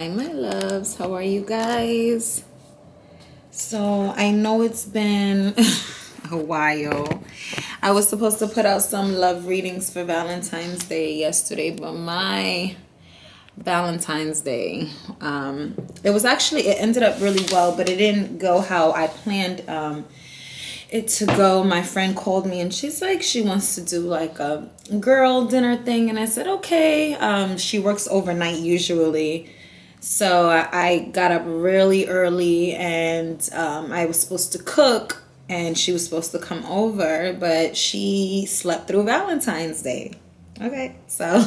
Hi, my loves. How are you guys? So, I know it's been a while. I was supposed to put out some love readings for Valentine's Day yesterday, but my Valentine's Day, it ended up really well, but it didn't go how I planned it to go. My friend called me and she's like, she wants to do like a girl dinner thing. And I said, okay. She works overnight usually. So I got up really early and I was supposed to cook and she was supposed to come over, but she slept through Valentine's Day. Okay, so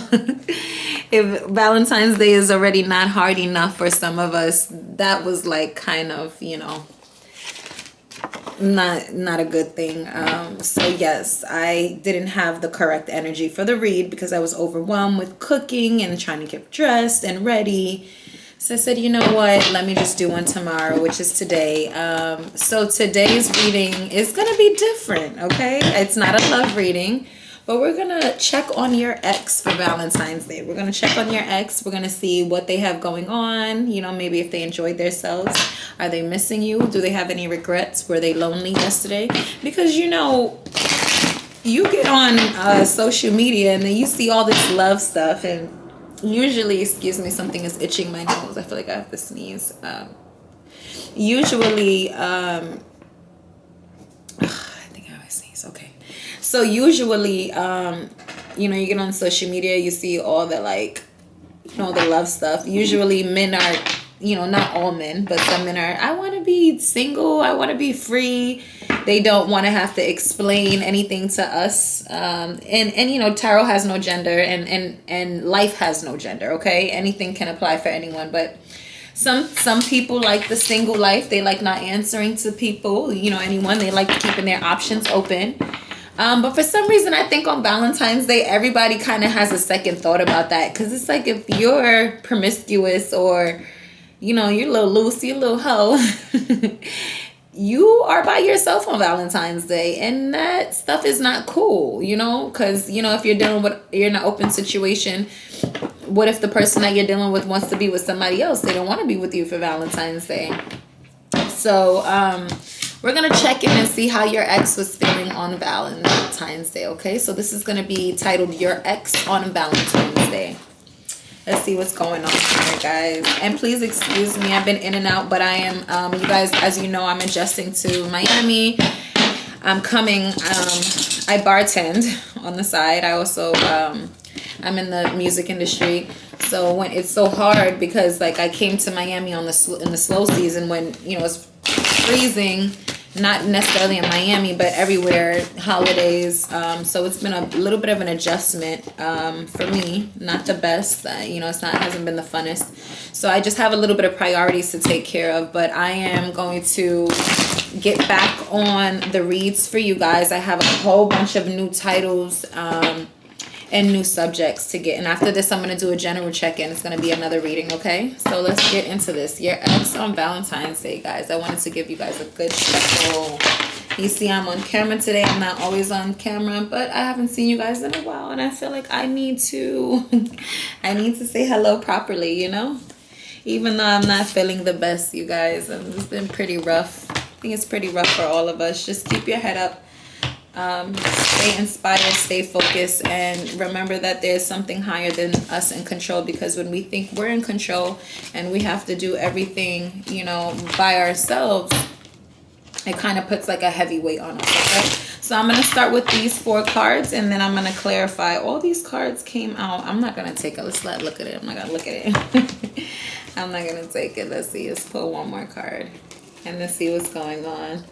if Valentine's Day is already not hard enough for some of us, that was like kind of, not a good thing. So yes, I didn't have the correct energy for the read because I was overwhelmed with cooking and trying to get dressed and ready. So I said, you know what, let me just do one tomorrow, which is today. So today's reading is going to be different, okay? It's not a love reading, but we're going to check on your ex for Valentine's Day. We're going to check on your ex. We're going to see what they have going on. Maybe if they enjoyed themselves. Are they missing you? Do they have any regrets? Were they lonely yesterday? Because, you get on social media and then you see all this love stuff and usually, excuse me, something is itching my nose. I feel like I have to sneeze. Usually, I think I always sneeze. Okay. So usually, you get on social media, you see all the the love stuff. Usually men are, not all men, but some men are, I want to be single. I want to be free. They don't want to have to explain anything to us. And tarot has no gender and life has no gender. Okay. Anything can apply for anyone, but some people like the single life. They like not answering to people, anyone. They like keeping their options open. But for some reason, I think on Valentine's Day, everybody kind of has a second thought about that. Because it's like if you're promiscuous or, you're a little loose, you're a little hoe, you are by yourself on Valentine's Day. And that stuff is not cool, Because, if you're in an open situation, what if the person that you're dealing with wants to be with somebody else? They don't want to be with you for Valentine's Day. So, we're going to check in and see how your ex was feeling on Valentine's Day, okay? So this is going to be titled Your Ex on Valentine's Day. Let's see what's going on here, guys. And please excuse me, I've been in and out, but I am, you guys, as you know, I'm adjusting to Miami. I'm coming, I bartend on the side. I also, I'm in the music industry. So when it's so hard because I came to Miami in the slow season when, it's freezing, not necessarily in Miami, but everywhere, holidays. So it's been a little bit of an adjustment for me. Not the best. Hasn't been the funnest. So I just have a little bit of priorities to take care of. But I am going to get back on the reads for you guys. I have a whole bunch of new titles and new subjects to get. And after this, I'm going to do a general check-in. It's going to be another reading, okay? So let's get into this. Your ex on Valentine's Day, guys. I wanted to give you guys a good shuffle. You see, I'm on camera today. I'm not always on camera, but I haven't seen you guys in a while, and I feel like I need to say hello properly, Even though I'm not feeling the best, you guys. And it's been pretty rough. I think it's pretty rough for all of us. Just keep your head up. Stay inspired, stay focused, and remember that there's something higher than us in control, because when we think we're in control and we have to do everything, by ourselves, it kind of puts like a heavy weight on us, okay? So I'm going to start with these 4 cards, and then I'm going to clarify. All these cards came out. I'm not going to take it. Let's look at it. I'm not going to look at it. I'm not going to take it. Let's see. Let's pull one more card and let's see what's going on.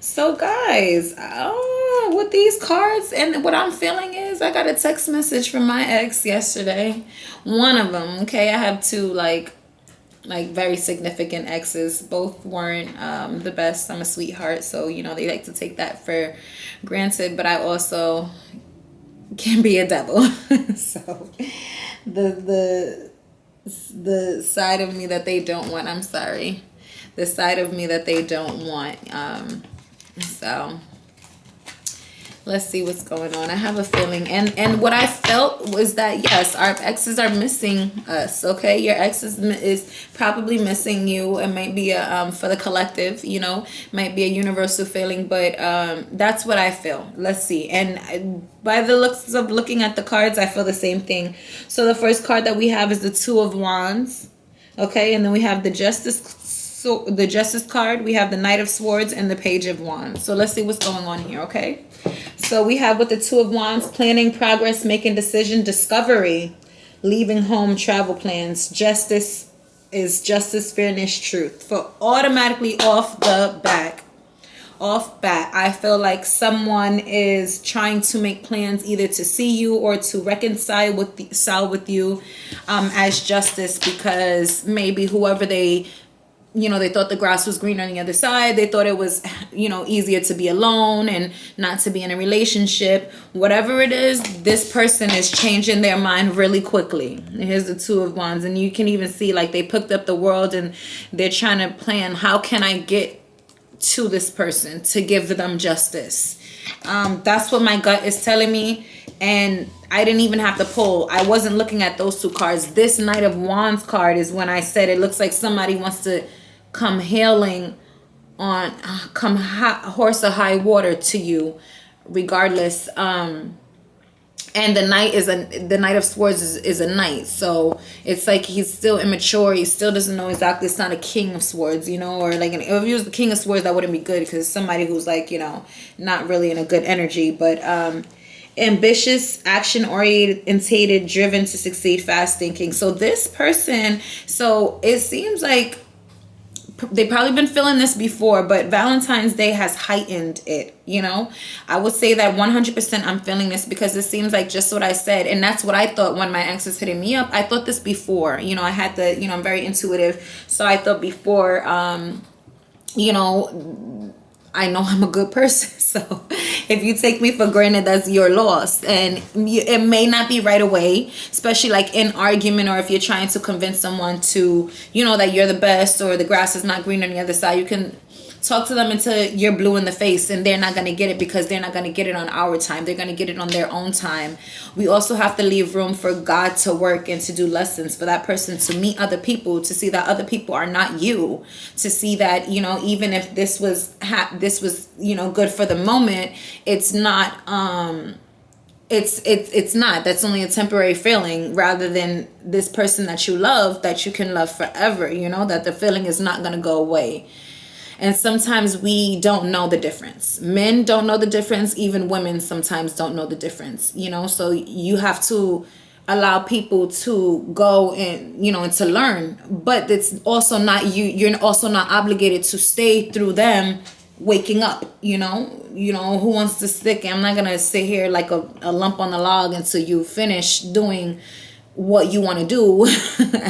So guys, with these cards and what I'm feeling is I got a text message from my ex yesterday. One of them, okay? I have 2 like very significant exes. Both weren't the best. I'm a sweetheart, so they like to take that for granted, but I also can be a devil. So the side of me that they don't want, I'm sorry. The side of me that they don't want, so Let's see what's going on. I have a feeling, and what I felt was that yes, our exes are missing us. Okay, your ex is probably missing you. It might be a for the collective, might be a universal feeling, but that's what I feel. Let's see. And by the looks of looking at the cards, I feel the same thing. So the first card that we have is the Two of Wands. Okay, and then we have the Justice. So the Justice card, we have the Knight of Swords and the Page of Wands. So let's see what's going on here, okay? So we have with the Two of Wands, planning, progress, making decision, discovery, leaving home, travel plans. Justice is justice, fairness, truth. For automatically off bat, I feel like someone is trying to make plans either to see you or to reconcile with you as justice, because maybe whoever they thought the grass was green on the other side. They thought it was, easier to be alone and not to be in a relationship. Whatever it is, this person is changing their mind really quickly. Here's the Two of Wands. And you can even see like they picked up the world and they're trying to plan, how can I get to this person to give them justice? That's what my gut is telling me. And I didn't even have to pull. I wasn't looking at those two cards. This Knight of Wands card is when I said it looks like somebody wants to come hailing on, horse or high water to you, regardless. And the Knight of Swords is a knight, so it's like he's still immature. He still doesn't know exactly. It's not a King of Swords, or like if he was the King of Swords, that wouldn't be good because it's somebody who's like not really in a good energy, but ambitious, action oriented, driven to succeed, fast thinking. So this person, so it seems like they've probably been feeling this before, but Valentine's Day has heightened it. I would say that 100% I'm feeling this because it seems like just what I said, and that's what I thought when my ex was hitting me up. I thought this before. I had the I'm very intuitive, so I thought before. I know I'm a good person, so if you take me for granted, that's your loss. And it may not be right away, especially like in argument, or if you're trying to convince someone to, that you're the best or the grass is not green on the other side. You can talk to them until you're blue in the face, and they're not going to get it because they're not going to get it on our time. They're going to get it on their own time. We also have to leave room for God to work and to do lessons, for that person to meet other people, to see that other people are not you, to see that, even if this was good for the moment, it's not, it's not. That's only a temporary feeling, rather than this person that you love, that you can love forever, that the feeling is not going to go away. And sometimes we don't know the difference. Men don't know the difference. Even women sometimes don't know the difference, so you have to allow people to go and, and to learn, but it's also not you're also not obligated to stay through them waking up, who wants to stick. I'm not going to sit here like a lump on the log until you finish doing what you want to do,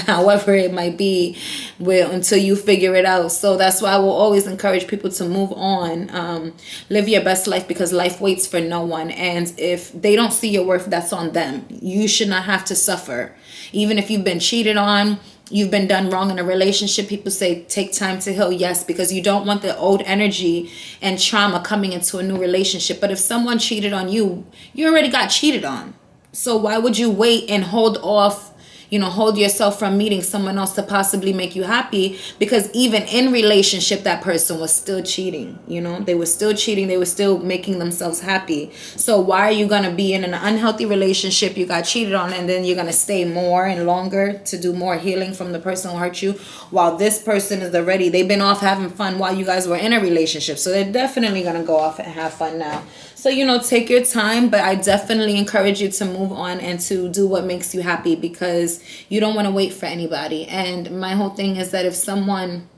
however it might be, until you figure it out. So that's why I will always encourage people to move on, live your best life, because life waits for no one. And if they don't see your worth, that's on them. You should not have to suffer. Even if you've been cheated on, you've been done wrong in a relationship, people say take time to heal. Yes, because you don't want the old energy and trauma coming into a new relationship. But if someone cheated on you, you already got cheated on. So why would you wait and hold off, hold yourself from meeting someone else to possibly make you happy? Because even in relationship, that person was still cheating, they were still cheating. They were still making themselves happy. So why are you going to be in an unhealthy relationship you got cheated on, and then you're going to stay more and longer to do more healing from the person who hurt you, while this person is they've been off having fun while you guys were in a relationship. So they're definitely going to go off and have fun now. So, take your time, but I definitely encourage you to move on and to do what makes you happy, because you don't want to wait for anybody. And my whole thing is that if someone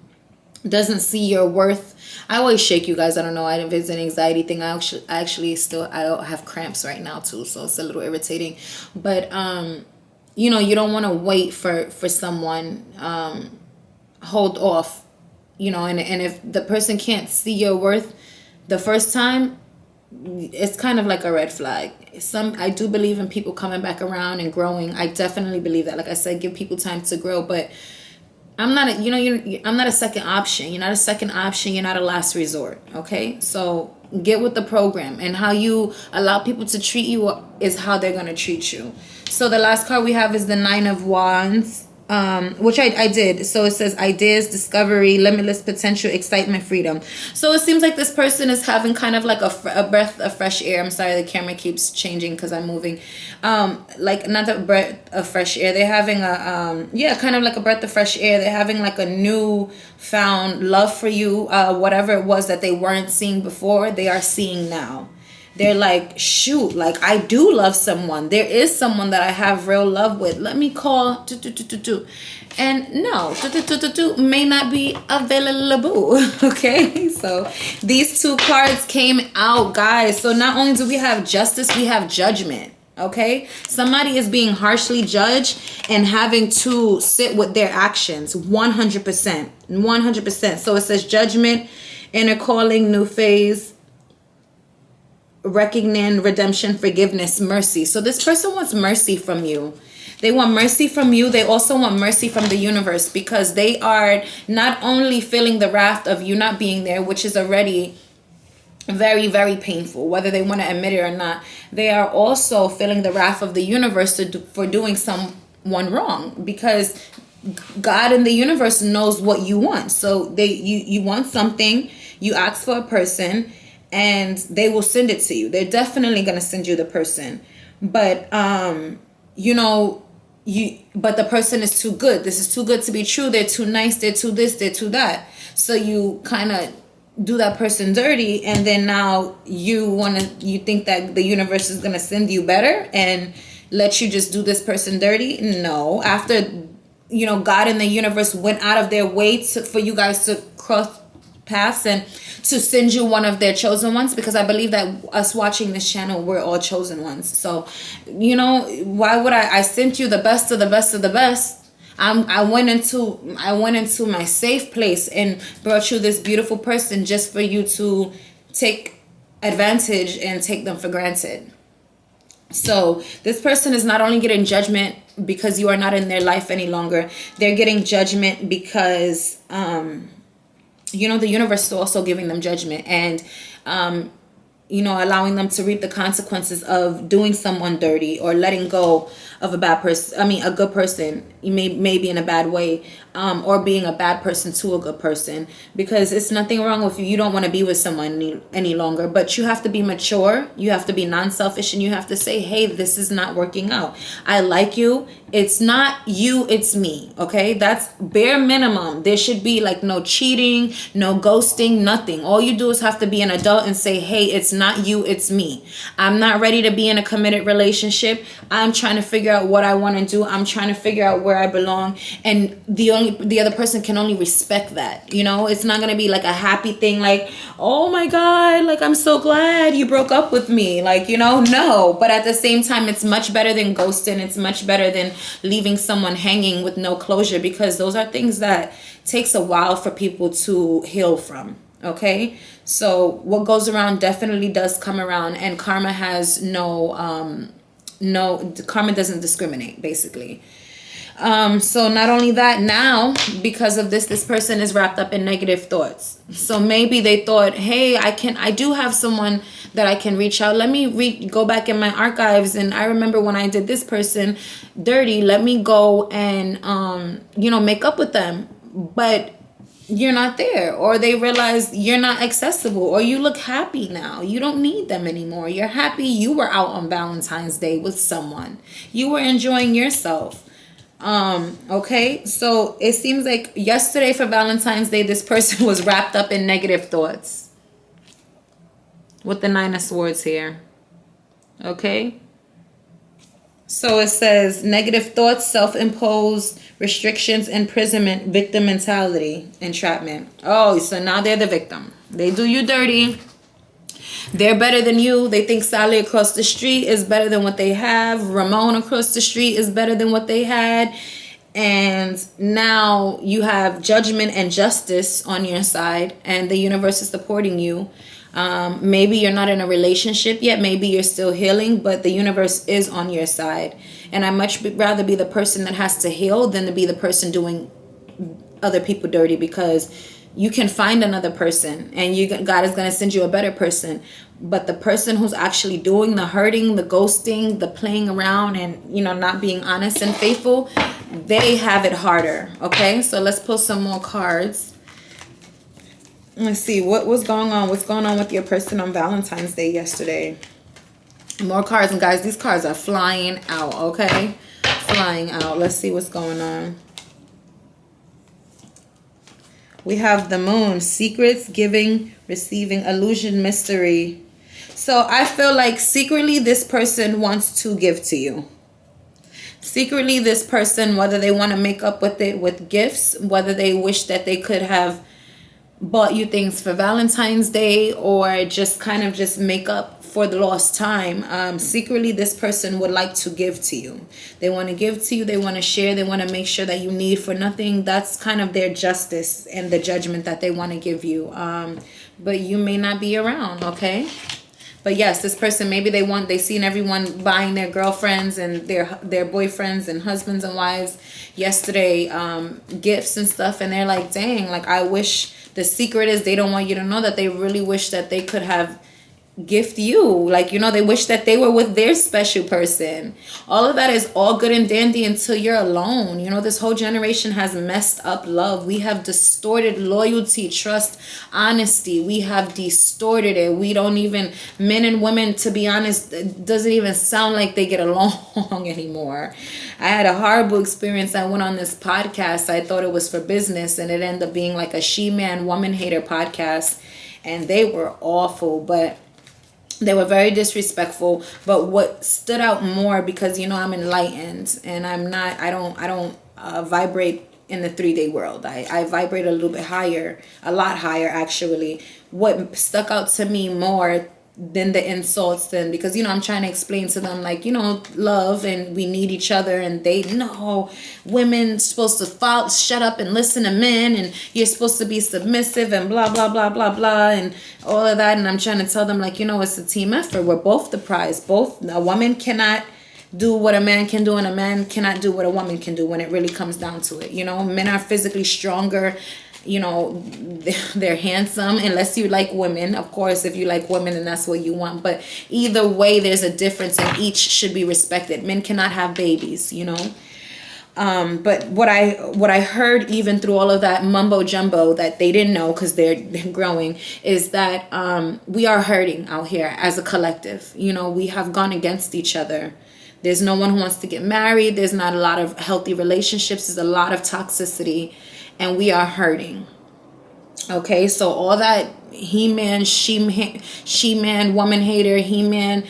doesn't see your worth, I always shake you guys. I don't know. If it's an anxiety thing, I actually still, I have cramps right now too. So it's a little irritating, but, you don't want to wait for someone, hold off, and if the person can't see your worth the first time, it's kind of like a red flag. I do believe in people coming back around and growing. I definitely believe that. Like I said, give people time to grow, but I'm not a, I'm not a second option. You're not a second option. You're not a last resort. Okay, so get with the program, and how you allow people to treat you is how they're gonna treat you. So the last card we have is the Nine of Wands. Which I did. So it says ideas, discovery, limitless potential, excitement, freedom. So it seems like this person is having kind of like a breath of fresh air. I'm sorry, the camera keeps changing because I'm moving. Like not a breath of fresh air. They're having a kind of like a breath of fresh air. They're having like a new found love for you. Whatever it was that they weren't seeing before, they are seeing now. They're like, shoot, like I do love someone. There is someone that I have real love with. Let me call. And no, may not be available. Okay, so these two cards came out, guys. So not only do we have justice, we have judgment. Okay, somebody is being harshly judged and having to sit with their actions. 100%. So it says judgment, inner calling, new phase, reckoning, redemption, forgiveness, mercy. So this person wants mercy from you. They want mercy from you. They also want mercy from the universe, because they are not only feeling the wrath of you not being there, which is already very, very painful, whether they want to admit it or not. They are also feeling the wrath of the universe for doing someone wrong, because God and the universe knows what you want. So you want something, you ask for a person, and they will send it to you. They're definitely going to send you the person. But, but the person is too good. This is too good to be true. They're too nice. They're too this. They're too that. So you kind of do that person dirty. And then now you think that the universe is going to send you better and let you just do this person dirty. No. After, God and the universe went out of their way for you guys to cross paths and to send you one of their chosen ones, because I believe that us watching this channel, we're all chosen ones. So, why would I sent you the best of the best of the best. I went into my safe place and brought you this beautiful person just for you to take advantage and take them for granted. So this person is not only getting judgment because you are not in their life any longer. They're getting judgment because the universe is also giving them judgment, and allowing them to reap the consequences of doing someone dirty or letting go of a bad person. A good person, maybe in a bad way, or being a bad person to a good person, because it's nothing wrong with you. You don't want to be with someone any longer, but you have to be mature. You have to be non-selfish, and you have to say, hey, this is not working out. I like you. It's not you, it's me. Okay, that's bare minimum. There should be like no cheating, no ghosting, nothing. All you do is have to be an adult and say, hey, it's not you, it's me. I'm not ready to be in a committed relationship. I'm trying to figure out what I want to do. I'm trying to figure out where I belong, and the other person can only respect that. It's not gonna be like a happy thing, like, oh my god, like I'm so glad you broke up with me, like, no. But at the same time, it's much better than ghosting. It's much better than leaving someone hanging with no closure, because those are things that takes a while for people to heal from. Okay, so what goes around definitely does come around, and karma has karma doesn't discriminate, basically. So not only that, now because of this person is wrapped up in negative thoughts. So maybe they thought, hey, I do have someone that I can reach out. Let me go back in my archives, and I remember when I did this person dirty. Let me go and make up with them. But you're not there, or they realize you're not accessible, or you look happy now. You don't need them anymore. You're happy. You were out on Valentine's Day with someone. You were enjoying yourself. Okay, so it seems like yesterday for Valentine's Day, this person was wrapped up in negative thoughts with the Nine of Swords here. Okay, so it says negative thoughts, self-imposed restrictions, imprisonment, victim mentality, entrapment. Oh, so now they're the victim. They do you dirty. They're better than you. They think Sally across the street is better than what they have. Ramon across the street is better than what they had. And now you have judgment and justice on your side, and the universe is supporting you. Maybe you're not in a relationship yet. Maybe you're still healing, but the universe is on your side. And I much rather be the person that has to heal than to be the person doing other people dirty, because you can find another person, and God is going to send you a better person. But the person who's actually doing the hurting, the ghosting, the playing around, and not being honest and faithful, they have it harder. Okay, so let's pull some more cards. Let's see what was going on. What's going on with your person on Valentine's Day yesterday? More cards, and guys, these cards are flying out. Okay, flying out. Let's see what's going on. We have the moon, secrets, giving, receiving, illusion, mystery. So I feel like secretly this person wants to give to you. Secretly this person, whether they want to make up with it with gifts, whether they wish that they could have bought you things for Valentine's Day, or just kind of just make up for the lost time. Secretly this person would like to give to you. They want to give to you, they want to share, they want to make sure that you need for nothing. That's kind of their justice and the judgment that they want to give you. But you may not be around. Okay, but yes, this person, maybe they seen everyone buying their girlfriends and their boyfriends and husbands and wives yesterday gifts and stuff, and they're like, dang, like I wish. The secret is they don't want you to know that they really wish that they could have gift you. Like, they wish that they were with their special person. All of that is all good and dandy until you're alone. This whole generation has messed up love. We have distorted loyalty, trust, honesty. We have distorted it. We don't even, men and women, to be honest, it doesn't even sound like they get along anymore. I had a horrible experience. I went on this podcast. I thought it was for business, and it ended up being like a she-man, woman-hater podcast. And they were awful, but they were very disrespectful. But what stood out more, because I'm enlightened, and I don't vibrate in the 3D world. I vibrate a little bit higher, a lot higher actually. What stuck out to me more than the insults, then, because I'm trying to explain to them, like, love, and we need each other, and they know women supposed to shut up and listen to men, and you're supposed to be submissive, and blah blah blah blah blah, and all of that. And I'm trying to tell them, like, it's a team effort. We're both the prize. A woman cannot do what a man can do, and a man cannot do what a woman can do when it really comes down to it. Men are physically stronger. They're handsome, unless you like women. Of course, if you like women, and that's what you want. But either way, there's a difference, and each should be respected. Men cannot have babies, But what I heard, even through all of that mumbo jumbo that they didn't know, because they're growing, is that we are hurting out here as a collective. We have gone against each other. There's no one who wants to get married. There's not a lot of healthy relationships. There's a lot of toxicity. And we are hurting. Okay, so all that he-man, she-man, woman hater, he-man,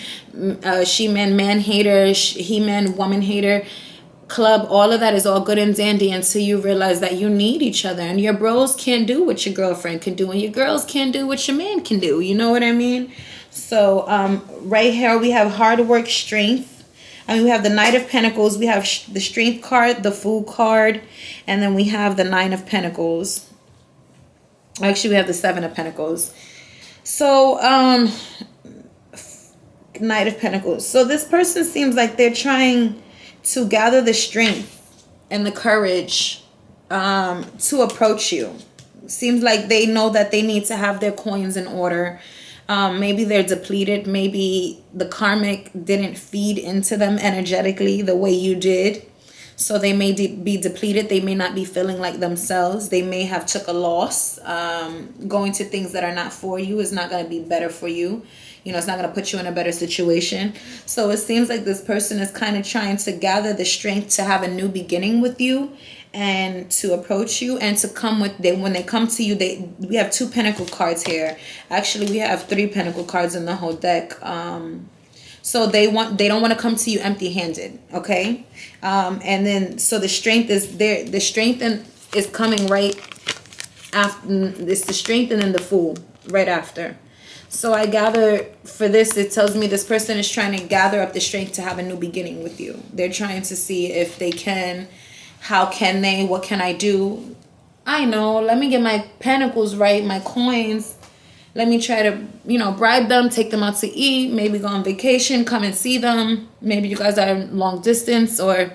she-man, man hater, he-man, woman hater club, all of that is all good and dandy until you realize that you need each other. And your bros can't do what your girlfriend can do, and your girls can't do what your man can do. You know what I mean? So right here we have hard work, strength. We have the Knight of Pentacles. We have the Strength card, the Fool card, and then we have the Nine of Pentacles. Actually, we have the Seven of Pentacles. So, Knight of Pentacles. So this person seems like they're trying to gather the strength and the courage to approach you. Seems like they know that they need to have their coins in order. Maybe they're depleted. Maybe the karmic didn't feed into them energetically the way you did. So they may be depleted. They may not be feeling like themselves. They may have took a loss. Going to things that are not for you is not going to be better for you. It's not going to put you in a better situation. So it seems like this person is kind of trying to gather the strength to have a new beginning with you, and to approach you, and to come with when they come to you, we have 2 pentacle cards here. Actually, we have 3 pentacle cards in the whole deck. So they don't want to come to you empty-handed, okay? And then so the strength is there. The strength is coming right after. It's the strength and then the Fool right after. So I gather for this, it tells me this person is trying to gather up the strength to have a new beginning with you. They're trying to see if they can. How can they? What can I do? I know. Let me get my pentacles right, my coins. Let me try to, bribe them, take them out to eat, maybe go on vacation, come and see them. Maybe you guys are long distance, or,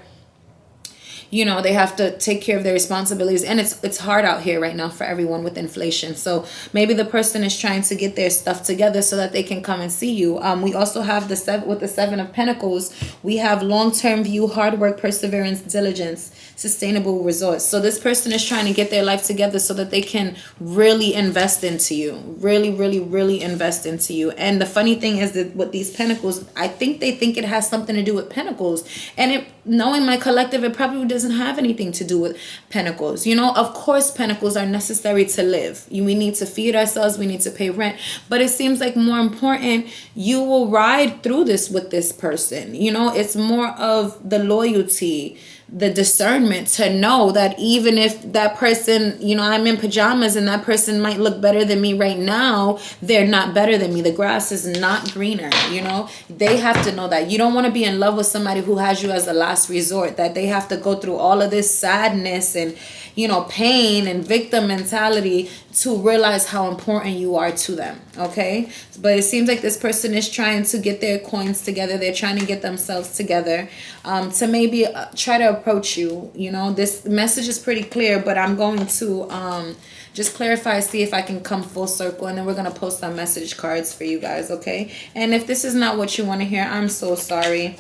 you know, they have to take care of their responsibilities, and it's hard out here right now for everyone with inflation. So maybe the person is trying to get their stuff together so that they can come and see you. We also have the Seven of Pentacles. We have long-term view, hard work, perseverance, diligence, sustainable results. So this person is trying to get their life together so that they can really invest into you, really invest into you. And the funny thing is that with these pentacles, I think they think it has something to do with pentacles, and it, knowing my collective, it probably doesn't have anything to do with pentacles. You know, of course pentacles are necessary to live. We need to feed ourselves, we need to pay rent, but it seems like more important, you will ride through this with this person. You know, it's more of the loyalty, the discernment to know that even if that person, you know, I'm in pajamas and that person might look better than me right now, they're not better than me. The grass is not greener, you know. They have to know that. You don't want to be in love with somebody who has you as a last resort, that they have to go through all of this sadness and, you know, pain and victim mentality to realize how important you are to them. Okay, but it seems like this person is trying to get their coins together. They're trying to get themselves together, to maybe try to approach you. You know, this message is pretty clear, but I'm going to just clarify, see if I can come full circle, and then we're going to post some message cards for you guys. Okay, and if this is not what you want to hear, I'm so sorry.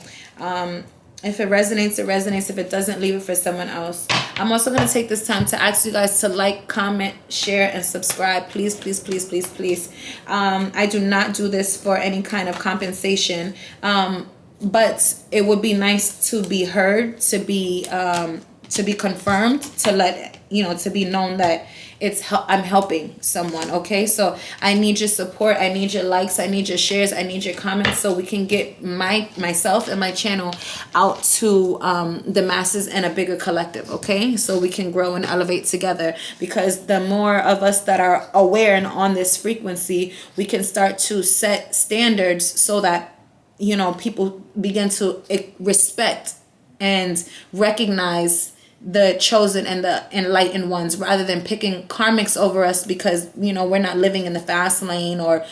If it resonates, it resonates. If it doesn't, leave it for someone else. I'm also going to take this time to ask you guys to like, comment, share, and subscribe. Please, please, please, please, please. I do not do this for any kind of compensation. But it would be nice to be heard, to be confirmed, to let, you know, to be known that I'm helping someone. Okay, so I need your support, I need your likes, I need your shares, I need your comments, so we can get myself and my channel out to the masses and a bigger collective. Okay, so we can grow and elevate together, because the more of us that are aware and on this frequency, we can start to set standards so that, you know, people begin to respect and recognize the chosen and the enlightened ones, rather than picking karmics over us because, you know, we're not living in the fast lane, or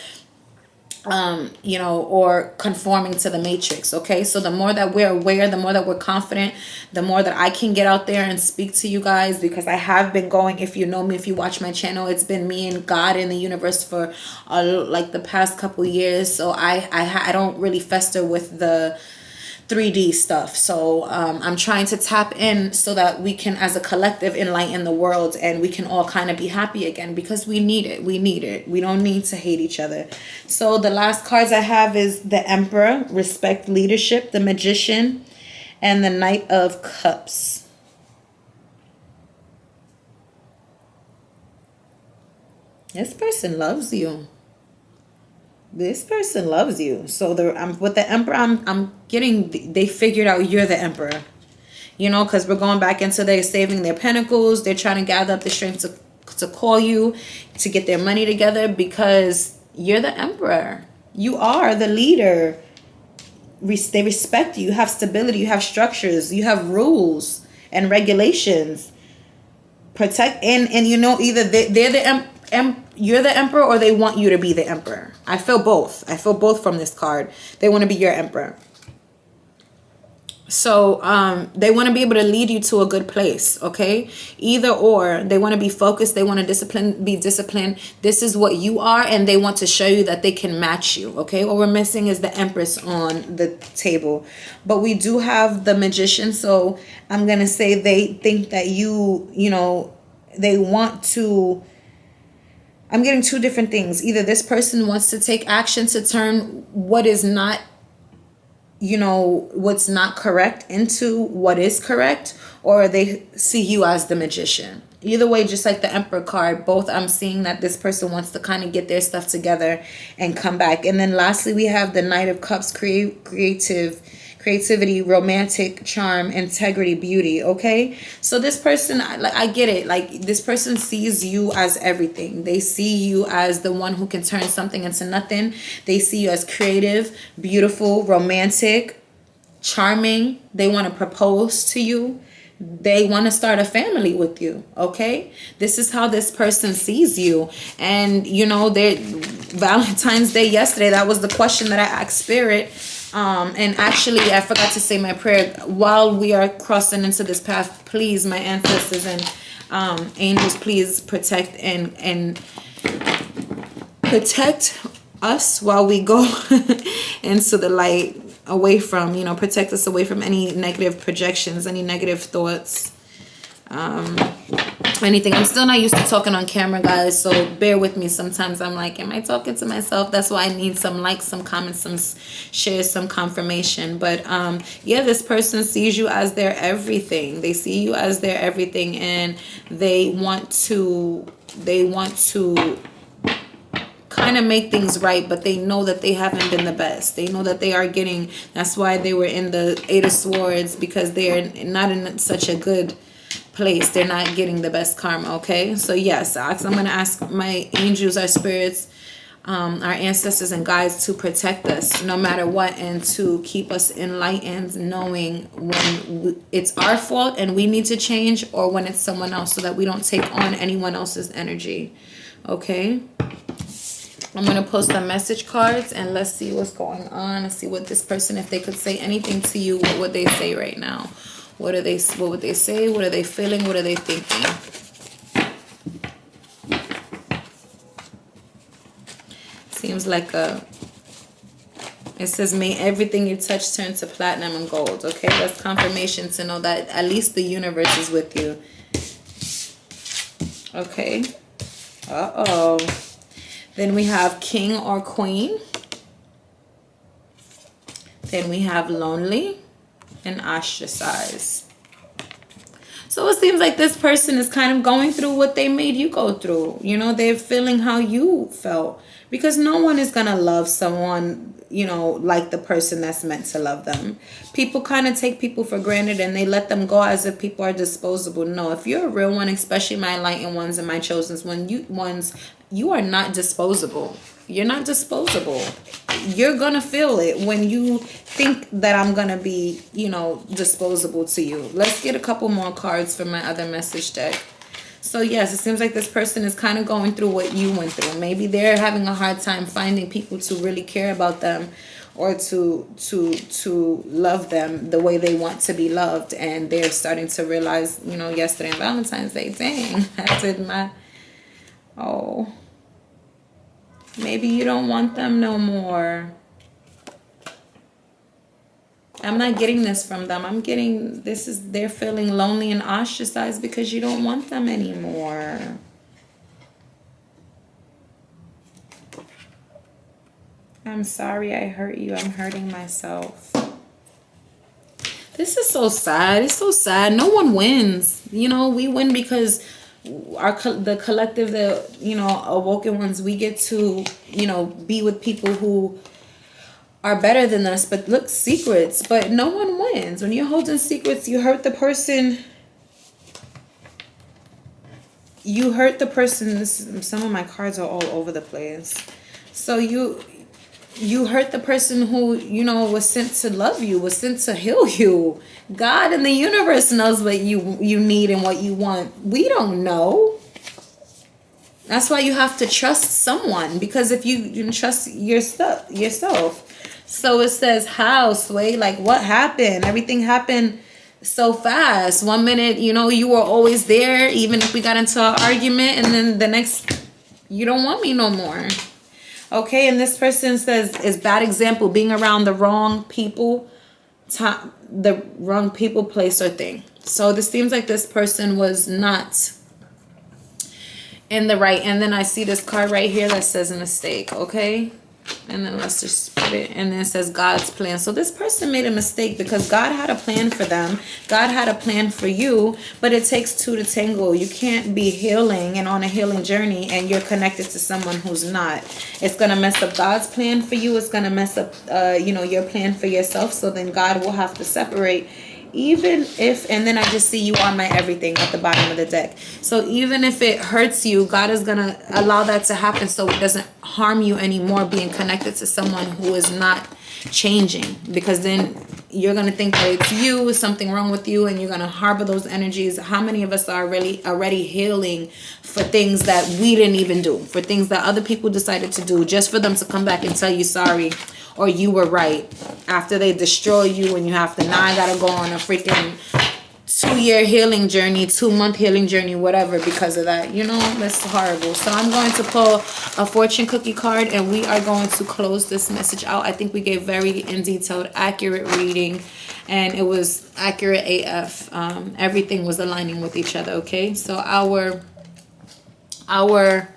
you know, or conforming to the matrix. Okay, so the more that we're aware, the more that we're confident, the more that I can get out there and speak to you guys, because I have been going, if you know me, if you watch my channel, it's been me and God and the universe for like the past couple years. So I don't really fester with the 3D stuff. So I'm trying to tap in so that we can, as a collective, enlighten the world, and we can all kind of be happy again, because we need it. We need it. We don't need to hate each other. So the last cards I have is the Emperor, respect leadership, the Magician, and the Knight of Cups. This person loves you. This person loves you. So with the Emperor, I'm getting, they figured out you're the Emperor. You know, because we're going back into they're saving their pentacles. They're trying to gather up the strength to call you, to get their money together, because you're the Emperor. You are the leader. They respect you. You have stability. You have structures. You have rules and regulations. Protect, and you know, either they're the you're the Emperor, or they want you to be the Emperor. I feel both. I feel both from this card. They want to be your Emperor. So they want to be able to lead you to a good place. Okay, either or. They want to be focused. They want to be disciplined. This is what you are, and they want to show you that they can match you. Okay, what we're missing is the Empress on the table, but we do have the Magician. So I'm gonna say they think that you know, they want to. I'm getting two different things. Either this person wants to take action to turn what is not, you know, what's not correct into what is correct, or they see you as the Magician. Either way, just like the Emperor card, both I'm seeing that this person wants to kind of get their stuff together and come back. And then lastly, we have the Knight of Cups, creativity, romantic charm, integrity, beauty. Okay, so this person, I get it. Like, this person sees you as everything. They see you as the one who can turn something into nothing. They see you as creative, beautiful, romantic, charming. They want to propose to you. They want to start a family with you. Okay, this is how this person sees you. And you know, Valentine's Day yesterday, that was the question that I asked Spirit. And actually, I forgot to say my prayer. While we are crossing into this path, please, my ancestors and angels, please protect and protect us while we go into the light, away from, protect us away from any negative projections, any negative thoughts, anything. I'm still not used to talking on camera, guys, so bear with me. Sometimes I'm like, am I talking to myself? That's why I need some likes, some comments, some shares, some confirmation. But yeah, this person sees you as their everything. They see you as their everything, and they want to kind of make things right, but they know that they haven't been the best. They know that they are getting, that's why they were in the 8 of Swords, because they're not in such a good place. They're not getting the best karma. Okay, so yes, I'm going to ask my angels, our spirits, our ancestors and guides to protect us no matter what, and to keep us enlightened, knowing when it's our fault and we need to change, or when it's someone else, so that we don't take on anyone else's energy. Okay, I'm going to post the message cards, and let's see what's going on. Let's see what this person, if they could say anything to you, what would they say right now? What would they say? What are they feeling? What are they thinking? Seems like it says, may everything you touch turn to platinum and gold. Okay, that's confirmation to know that at least the universe is with you. Okay. Uh-oh. Then we have king or queen. Then we have lonely and ostracized. So it seems like this person is kind of going through what they made you go through. They're feeling how you felt. Because no one is going to love someone, like the person that's meant to love them. People kind of take people for granted, and they let them go as if people are disposable. No, if you're a real one, especially my enlightened ones and my chosen ones, you are not disposable. You're not disposable. You're going to feel it when you think that I'm going to be, disposable to you. Let's get a couple more cards for my other message deck. So yes, it seems like this person is kind of going through what you went through. Maybe they're having a hard time finding people to really care about them, or to love them the way they want to be loved. And they're starting to realize, yesterday on Valentine's Day, dang, I did my, maybe you don't want them no more. I'm not getting this from them. I'm getting, they're feeling lonely and ostracized because you don't want them anymore. I'm sorry I hurt you. I'm hurting myself. This is so sad. It's so sad. No one wins. We win because the collective, awoken ones, we get to, be with people who are better than us. But look, secrets, but no one wins. When you're holding secrets, you hurt the person. Some of my cards are all over the place. So you hurt the person who, was sent to love you, was sent to heal you. God and the universe knows what you need and what you want. We don't know. That's why you have to trust someone, because if you didn't trust yourself. So it says, how, Sway? Like, what happened? Everything happened so fast. 1 minute, you were always there, even if we got into an argument, and then the next, you don't want me no more. Okay, and this person says, is bad example, being around the wrong people, the wrong people, place, or thing. So this seems like this person was not in the right. And then I see this card right here that says mistake. Okay, and then let's just put it, and then it says God's plan. So this person made a mistake because God had a plan for them. God had a plan for you, but it takes two to tango. You can't be healing and on a healing journey and you're connected to someone who's not. It's going to mess up God's plan for you. It's going to mess up, your plan for yourself. So then God will have to separate. Even if, and then I just see you are my everything at the bottom of the deck. So even if it hurts you, God is going to allow that to happen so it doesn't harm you anymore, being connected to someone who is not changing. Because then you're going to think that it's you, something wrong with you, and you're going to harbor those energies. How many of us are really already healing for things that we didn't even do, for things that other people decided to do, just for them to come back and tell you sorry, or you were right. After they destroy you and you have to, now I gotta go on a freaking 2-year healing journey, 2-month healing journey, whatever, because of that. You know, that's horrible. So I'm going to pull a fortune cookie card, and we are going to close this message out. I think we gave very in detailed, accurate reading, and it was accurate AF. Everything was aligning with each other. Okay, so our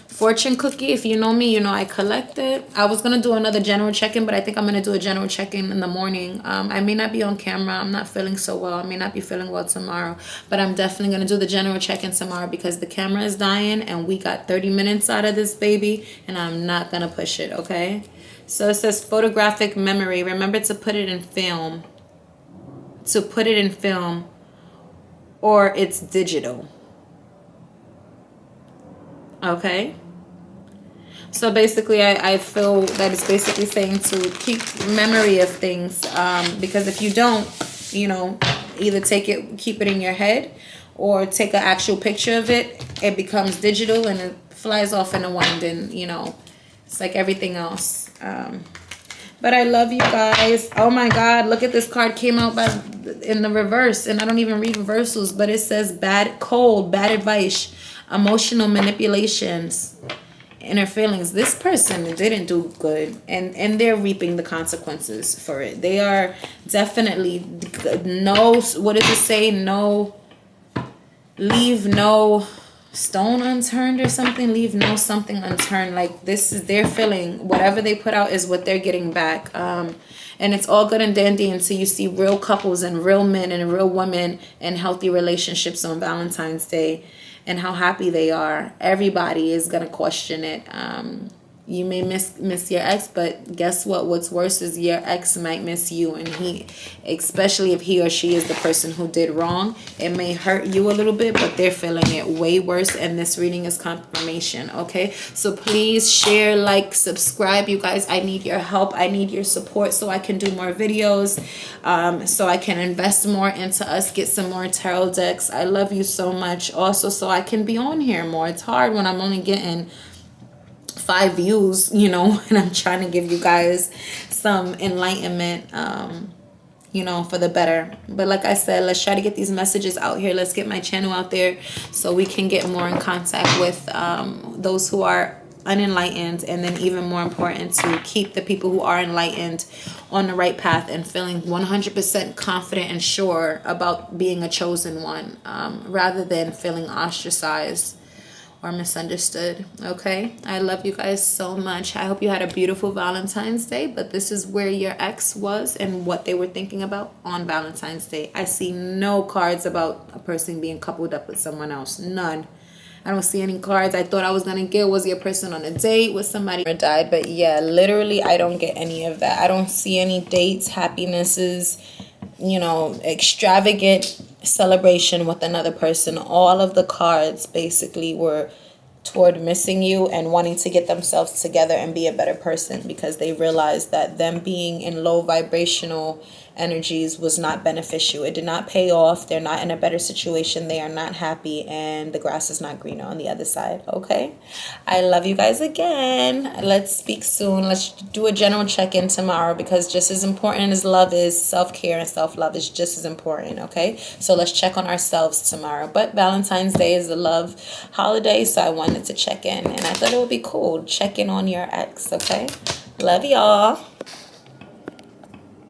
fortune cookie, if you know me, you know I collect it. I was gonna do another general check-in, but I think I'm gonna do a general check-in in the morning. I may not be on camera. I'm not feeling so well. I may not be feeling well tomorrow, but I'm definitely gonna do the general check-in tomorrow because the camera is dying and we got 30 minutes out of this baby, and I'm not gonna push it. Okay, so it says photographic memory. Remember to put it in film. To put it in film, or it's digital. Okay. So basically, I feel that it's basically saying to keep memory of things, because if you don't, you know, either keep it in your head, or take an actual picture of it, it becomes digital and it flies off in the wind, and you know, it's like everything else. But I love you guys. Oh my God, look at this card came out in the reverse, and I don't even read reversals, but it says bad advice, emotional manipulations, inner feelings. This person didn't do good, and they're reaping the consequences for it. They are definitely what does it say? Leave no stone unturned or something. Leave no something unturned. Like, this is their feeling. Whatever they put out is what they're getting back. And it's all good and dandy until you see real couples and real men and real women in healthy relationships on Valentine's Day, and how happy they are. Everybody is going to question it. You may miss your ex, but guess what? What's worse is your ex might miss you, and especially if he or she is the person who did wrong, it may hurt you a little bit, but they're feeling it way worse, and this reading is confirmation. Okay, so please share, like, subscribe, you guys. I need your help. I need your support so I can do more videos, so I can invest more into us, get some more tarot decks. I love you so much. Also, so I can be on here more. It's hard when I'm only getting 5 views, you know, and I'm trying to give you guys some enlightenment, you know, for the better. But like I said, let's try to get these messages out here. Let's get my channel out there so we can get more in contact with those who are unenlightened, and then even more important, to keep the people who are enlightened on the right path and feeling 100% confident and sure about being a chosen one, rather than feeling ostracized or misunderstood. Okay, I love you guys so much. I hope you had a beautiful Valentine's Day, but this is where your ex was and what they were thinking about on Valentine's Day. I see no cards about a person being coupled up with someone else. None. I don't see any cards. I thought I was gonna get, was your person on a date with somebody or died? But yeah, literally I don't get any of that. I don't see any dates, happinesses, you know, extravagant celebration with another person. All of the cards basically were toward missing you and wanting to get themselves together and be a better person, because they realized that them being in low vibrational energies was not beneficial. It did not pay off. They're not in a better situation. They are not happy, and the grass is not greener on the other side. Okay, I love you guys again. Let's speak soon. Let's do a general check-in tomorrow, because just as important as love is, self-care and self-love is just as important. Okay, so let's check on ourselves tomorrow. But Valentine's Day is a love holiday, so I wanted to check in, and I thought it would be cool. Check in on your ex. Okay, love y'all.